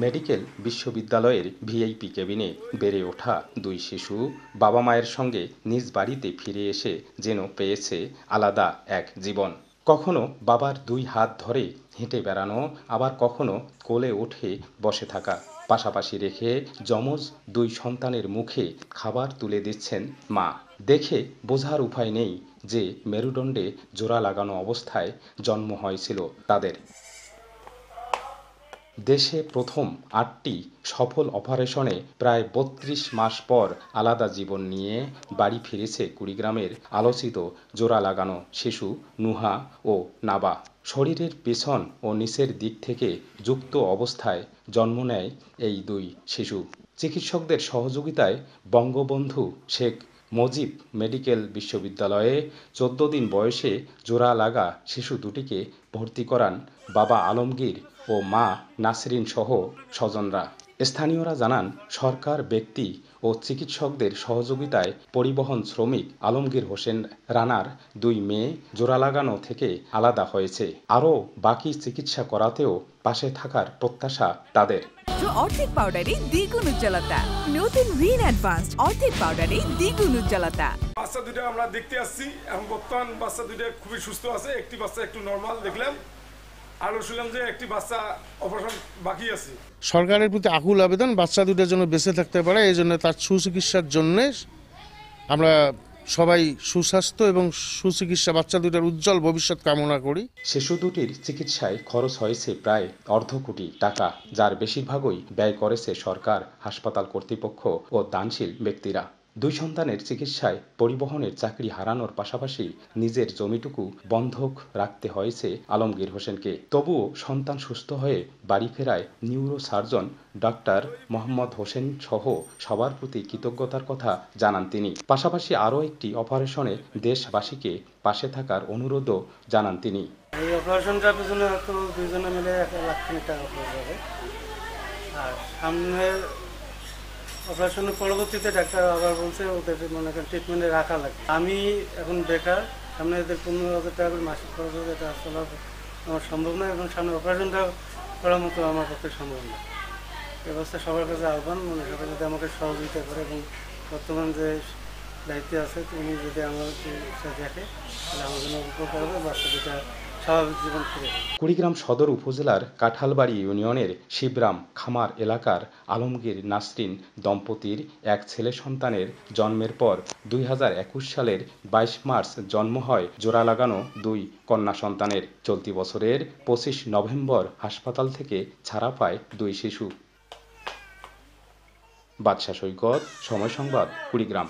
Medical বিশ্ববিদ্যালয়ের VIP কেবিনে বেড়ে ওঠা দুই শিশু বাবা মায়ের সঙ্গে নিজ বাড়িতে ফিরে এসে যেন পেয়েছে আলাদা এক জীবন। কখনো বাবার দুই হাত ধরে হেঁটে বেড়ানো, আবার কখনো কোলে উঠে বসে থাকা, পাশাপাশি রেখে যমজ দুই সন্তানের মুখে খাবার তুলে দিচ্ছেন মা। দেখে বোঝার উপায় নেই যে মেরুদণ্ডে জোড়া লাগানো অবস্থায় জন্ম হয়েছিল তাদের। দেশে প্রথম ৮টি সফল অপারেশনে প্রায় ৩২ মাস পর আলাদা জীবন নিয়ে বাড়ি ফিরেছে কুড়িগ্রামের আলোচিত জোড়া লাগানো শিশু নুহা ও নাবা। শরীরের পেছন ও নিচের দিক থেকে যুক্ত অবস্থায় জন্ম নেয় এই দুই শিশু। চিকিৎসকদের সহযোগিতায় বঙ্গবন্ধু শেখ মুজিব মেডিকেল বিশ্ববিদ্যালয়ে ১৪ দিন বয়সে জোড়া লাগা শিশু দুটিকে ভর্তি করান বাবা আলমগীর ও মা নাসরিন সহ স্বজনরা। স্থানীয়রা জানান, সরকার, ব্যক্তি ও চিকিৎসকদের সহযোগিতায় পরিবহন শ্রমিক আলমগীর হোসেন রানার দুই মেয়ে জোড়া লাগানো থেকে আলাদা হয়েছে। আরও বাকি চিকিৎসা করাতেও পাশে থাকার প্রত্যাশা তাদের। অর্ধেক পাউডারে দ্বিগুণ উজ্জ্বলতা। নতুন রিন অ্যাডভান্সড অর্ধেক পাউডারে দ্বিগুণ উজ্জ্বলতা। বাচ্চা দুটো আমরা দেখতে আসছি, এখন বর্তমান বাচ্চা দুটো খুবই সুস্থ আছে। একটি বাচ্চা একটু নর্মাল দেখলাম, আরও শুনলাম যে একটি বাচ্চা অপারেশন বাকি আছে। সরকারের প্রতি আকুল আবেদন, বাচ্চা দুটোর জন্য বেঁচে থাকতে পারে, এই জন্য তার সুচিকিৎসার জন্য আমরা সবাই সুস্বাস্থ্য এবং সুচিকিৎসা, বাচ্চা দুটার উজ্জ্বল ভবিষ্যৎ কামনা করি। শিশু দুটির চিকিৎসায় খরচ হয়েছে প্রায় অর্ধ কোটি টাকা, যার বেশিরভাগই ব্যয় করেছে সরকার, হাসপাতাল কর্তৃপক্ষ ও দানশীল ব্যক্তিরা। দুই সন্তানের চিকিৎসায় পরিবহনের চাকরি হারানোর পাশাপাশি নিজের জমিটুকু বন্ধক রাখতে হয়েছে আলমগীর হোসেনকে। তবুও সন্তান সুস্থ হয়ে বাড়ি ফেরায় neuro surgeon doctor Mohammad Hossain সহ সবার প্রতি কৃতজ্ঞতার কথা জানান তিনি। পাশাপাশি আরও একটি অপারেশনে দেশবাসীকে পাশে থাকার অনুরোধও জানান তিনি। এই অপারেশনটার পেছনে হয়তো দুইজনে মিলে 1 লাখ টাকা খরচ হবে। আর সামনে অপারেশনের পরবর্তীতে ডাক্তার আবার বলছে ওদের মনে করেন ট্রিটমেন্টে রাখা লাগবে। আমি এখন বেকার, সামনে এদের 15,000 টাকা করে মাসিক খরচ হবে, এটা আসলে আমার সম্ভব নয়, এবং সামনে অপারেশনটা করার মতো আমার পক্ষে সম্ভব না। ব্যবস্থা সবার কাছে আহ্বান, মনে সবাই যদি আমাকে সহযোগিতা করে এবং বর্তমান যে দায়িত্বে আছে উনি যদি আমার দেখে তাহলে আমার জন্য উপকার হবে, বাচ্চা দুটা স্বাভাবিক জীবন ফিরে। কুড়িগ্রাম সদর উপজেলার কাঁঠালবাড়ি ইউনিয়নের শিবরাম খামার এলাকার আলমগীর নাসরিন দম্পতির এক ছেলে সন্তানের জন্মের পর ২০২১ সালের ২২ মার্চ জন্ম হয় জোড়া লাগানো দুই কন্যা সন্তানের। চলতি বছরের ২৫ নভেম্বর হাসপাতাল থেকে ছাড়া পায় দুই শিশু। বাদশা সৈকত, সময় সংবাদ, কুড়িগ্রাম।